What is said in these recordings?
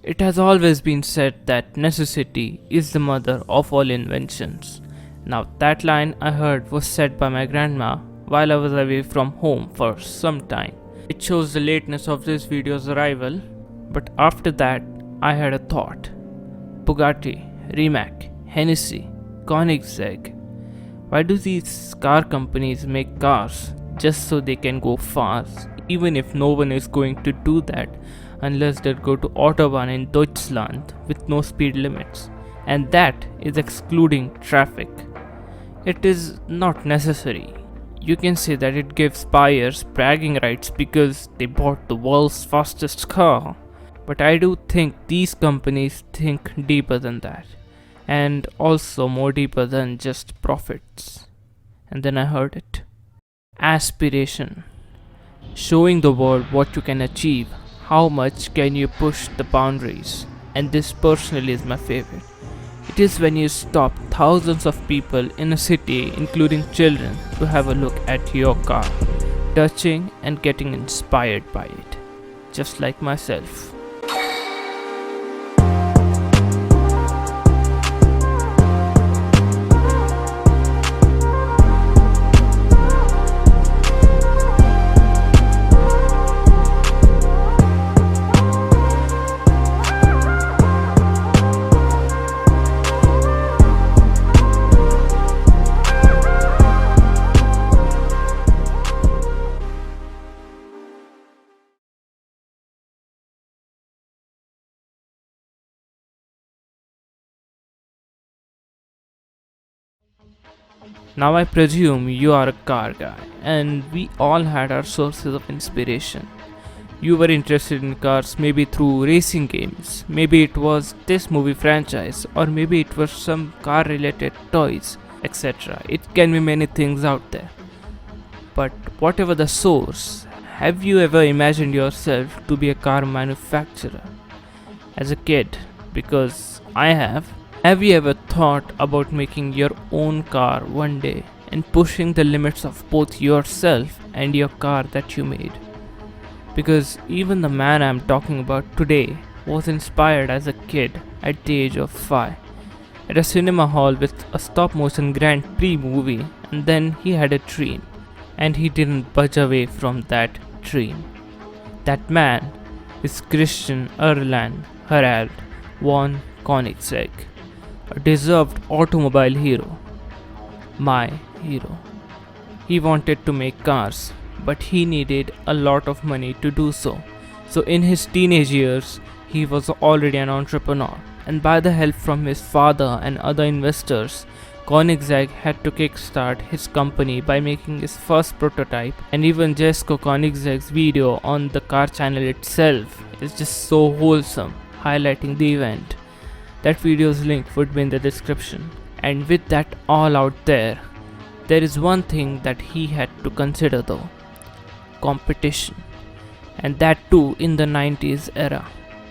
It has always been said that necessity is the mother of all inventions. Now, that line I heard was said by my grandma while I was away from home for some time. It shows the lateness of this video's arrival, but after that, I had a thought. Bugatti, Rimac, Hennessy, Koenigsegg. Why do these car companies make cars just so they can go fast, even if no one is going to do that unless they go to Autobahn in Deutschland with no speed limits, and that is excluding traffic. It is not necessary. You can say that it gives buyers bragging rights because they bought the world's fastest car, but I do think these companies think deeper than that, and also more deeper than just profits. And then I heard it. Aspiration. Showing the world what you can achieve. How much can you push the boundaries? And this personally is my favorite. It is when you stop thousands of people in a city, including children, to have a look at your car, touching and getting inspired by it, just like myself. Now I presume you are a car guy, and we all had our sources of inspiration. You were interested in cars maybe through racing games, maybe it was this movie franchise, or maybe it was some car related toys, etc. It can be many things out there. But whatever the source, have you ever imagined yourself to be a car manufacturer? As a kid, because I have. Have you ever thought about making your own car one day and pushing the limits of both yourself and your car that you made? Because even the man I'm talking about today was inspired as a kid at the age of 5 at a cinema hall with a stop motion Grand Prix movie, and then he had a dream and he didn't budge away from that dream. That man is Christian Erland Harald von Koenigsegg, a deserved automobile hero. My hero. He wanted to make cars, but he needed a lot of money to do so. So in his teenage years, he was already an entrepreneur, and by the help from his father and other investors, Koenigsegg had to kickstart his company by making his first prototype, and even Jesco Koenigsegg's video on the car channel itself is just so wholesome, highlighting the event. That video's link would be in the description. And with that all out there is one thing that he had to consider though. Competition. And that too in the 90s era.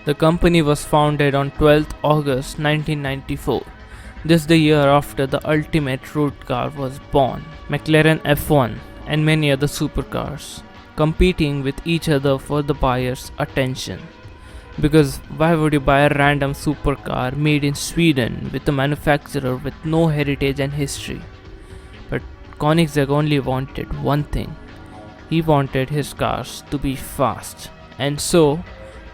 The company was founded on 12th August 1994. This the year after the ultimate road car was born, McLaren F1 and many other supercars, competing with each other for the buyer's attention. Because why would you buy a random supercar made in Sweden with a manufacturer with no heritage and history? But Koenigsegg only wanted one thing. He wanted his cars to be fast. And so,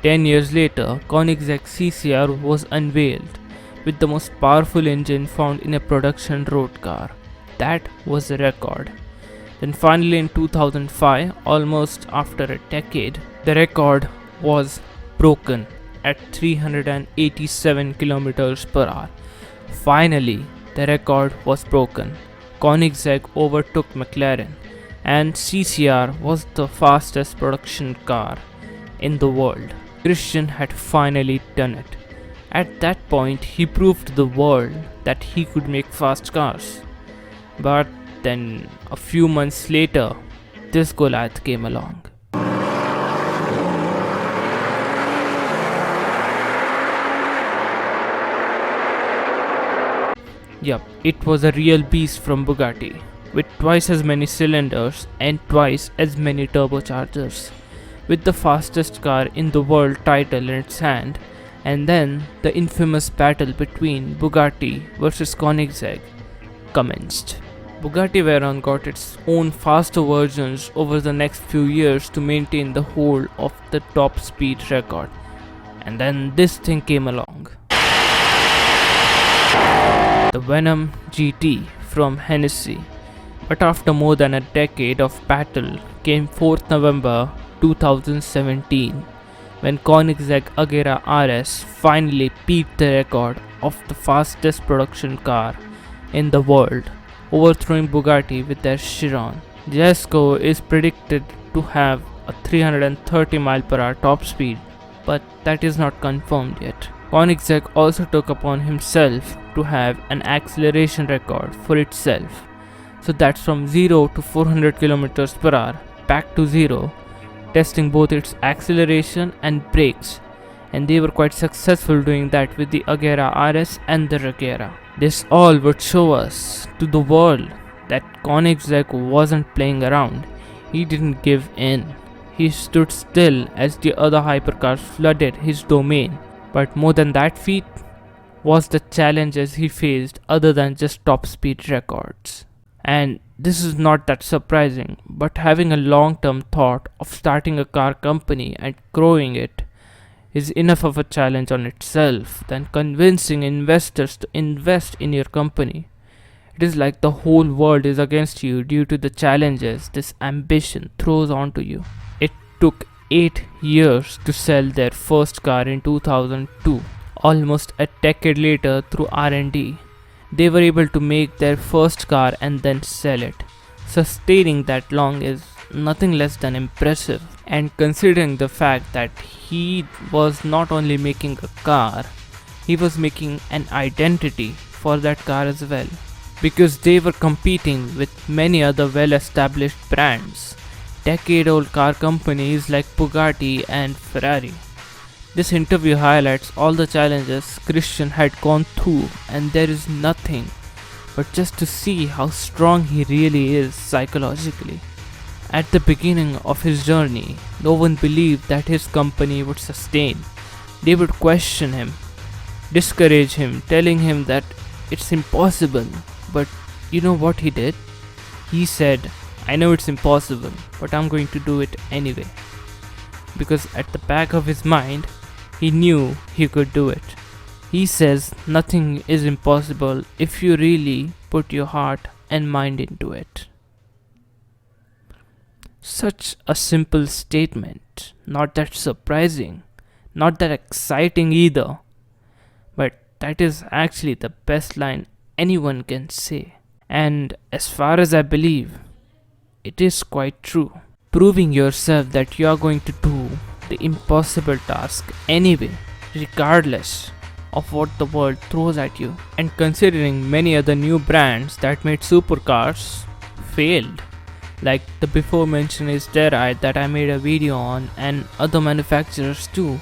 10 years later, Koenigsegg CCR was unveiled with the most powerful engine found in a production road car. That was a record. Then finally in 2005, almost after a decade, the record was broken at 387 kilometers per hour. Finally, the record was broken. Koenigsegg overtook McLaren, and CCR was the fastest production car in the world. Christian had finally done it. At that point, he proved to the world that he could make fast cars. But then, a few months later, this Goliath came along. Yup, it was a real beast from Bugatti, with twice as many cylinders and twice as many turbochargers. With the fastest car in the world title in its hand And then the infamous battle between Bugatti versus Koenigsegg commenced. Bugatti Veyron got its own faster versions over the next few years to maintain the hold of the top speed record. And then this thing came along. The Venom GT from Hennessy. But after more than a decade of battle came 4th November 2017 when Koenigsegg Agera RS finally beat the record of the fastest production car in the world, overthrowing Bugatti with their Chiron. Jesco is predicted to have a 330 mph top speed, but that is not confirmed yet. Koenigsegg also took upon himself to have an acceleration record for itself. So that's from 0 to 400 km per hour back to 0, testing both its acceleration and brakes, and they were quite successful doing that with the Agera RS and the Regera. This all would show us to the world that Koenigsegg wasn't playing around. He didn't give in. He stood still as the other hypercars flooded his domain. But more than that feat was the challenges he faced other than just top speed records. And this is not that surprising, but having a long-term thought of starting a car company and growing it is enough of a challenge on itself than convincing investors to invest in your company. It is like the whole world is against you due to the challenges this ambition throws onto you. It took 8 years to sell their first car in 2002. Almost a decade later, through R&D, they were able to make their first car and then sell it. Sustaining that long is nothing less than impressive, and considering the fact that he was not only making a car, he was making an identity for that car as well, because they were competing with many other well-established brands, decade-old car companies like Bugatti and Ferrari. This interview highlights all the challenges Christian had gone through, and there is nothing but just to see how strong he really is psychologically. At the beginning of his journey, no one believed that his company would sustain. They would question him, discourage him, telling him that it's impossible. But you know what he did? He said, I know it's impossible, but I'm going to do it anyway. Because at the back of his mind, he knew he could do it. He says nothing is impossible if you really put your heart and mind into it. Such a simple statement, not that surprising, not that exciting either, but that is actually the best line anyone can say. And as far as I believe, it is quite true. Proving yourself that you are going to do the impossible task anyway, regardless of what the world throws at you. And considering many other new brands that made supercars failed, like the before mentioned Isterite that I made a video on, and other manufacturers too.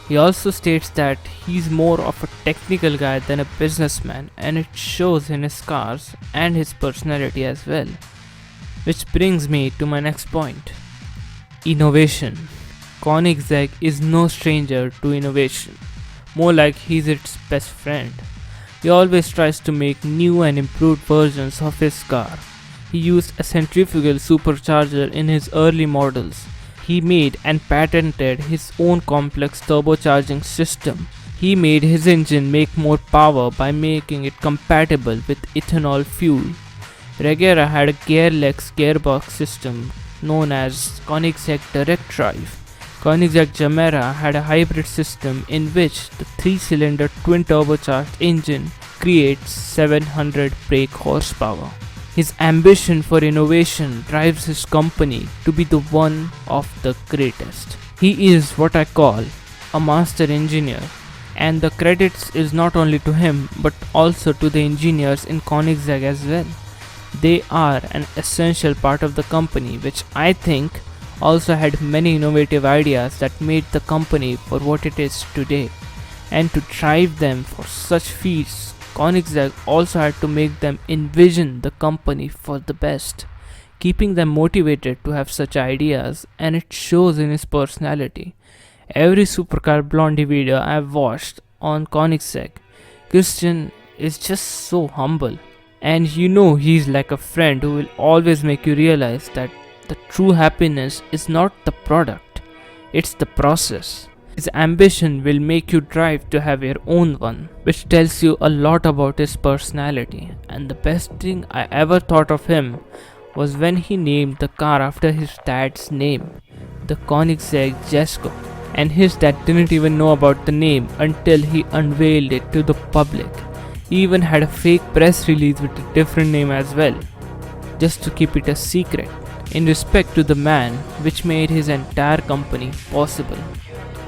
He also states that he's more of a technical guy than a businessman, and it shows in his cars and his personality as well. Which brings me to my next point. Innovation. Koenigsegg is no stranger to innovation, more like he's its best friend. He always tries to make new and improved versions of his car. He used a centrifugal supercharger in his early models. He made and patented his own complex turbocharging system. He made his engine make more power by making it compatible with ethanol fuel. Regera had a gearless gearbox system known as Koenigsegg Direct Drive. Koenigsegg Gemera had a hybrid system in which the 3-cylinder twin turbocharged engine creates 700 brake horsepower. His ambition for innovation drives his company to be the one of the greatest. He is what I call a master engineer, and the credits is not only to him but also to the engineers in Koenigsegg as well. They are an essential part of the company, which I think also had many innovative ideas that made the company for what it is today. And to drive them for such feats, Koenigsegg also had to make them envision the company for the best, keeping them motivated to have such ideas, and it shows in his personality. Every supercar blondie video I've watched on Koenigsegg, Christian is just so humble. And he's like a friend who will always make you realize that the true happiness is not the product, it's the process. His ambition will make you drive to have your own one, which tells you a lot about his personality. And the best thing I ever thought of him was when he named the car after his dad's name, the Koenigsegg Jesko. And his dad didn't even know about the name until he unveiled it to the public. He even had a fake press release with a different name as well, just to keep it a secret, in respect to the man which made his entire company possible.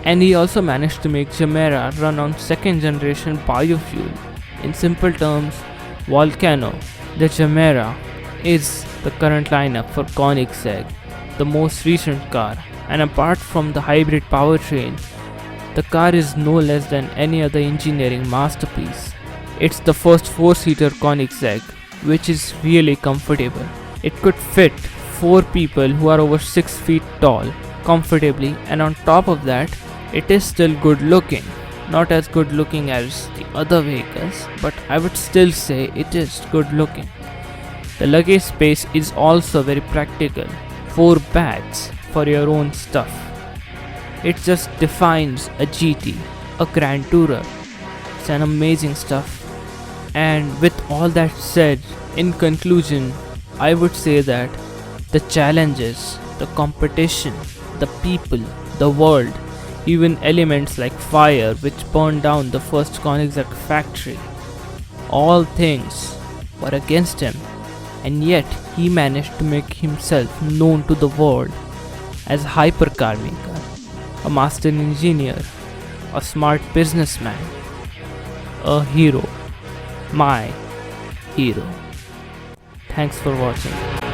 And he also managed to make Gemera run on second generation biofuel. In simple terms, Volcano, the Gemera, is the current lineup for Koenigsegg, the most recent car. And apart from the hybrid powertrain, the car is no less than any other engineering masterpiece. It's the first 4-seater Koenigsegg, which is really comfortable. It could fit 4 people who are over 6 feet tall comfortably, and on top of that, it is still good looking. Not as good looking as the other vehicles, but I would still say it is good looking. The luggage space is also very practical. 4 bags for your own stuff. It just defines a GT, a Grand Tourer. It's an amazing stuff. And with all that said, in conclusion, I would say that the challenges, the competition, the people, the world, even elements like fire which burned down the first Koenigsegg factory, all things were against him, and yet he managed to make himself known to the world as a hypercar maker, a master engineer, a smart businessman, a hero. My hero. Thanks for watching.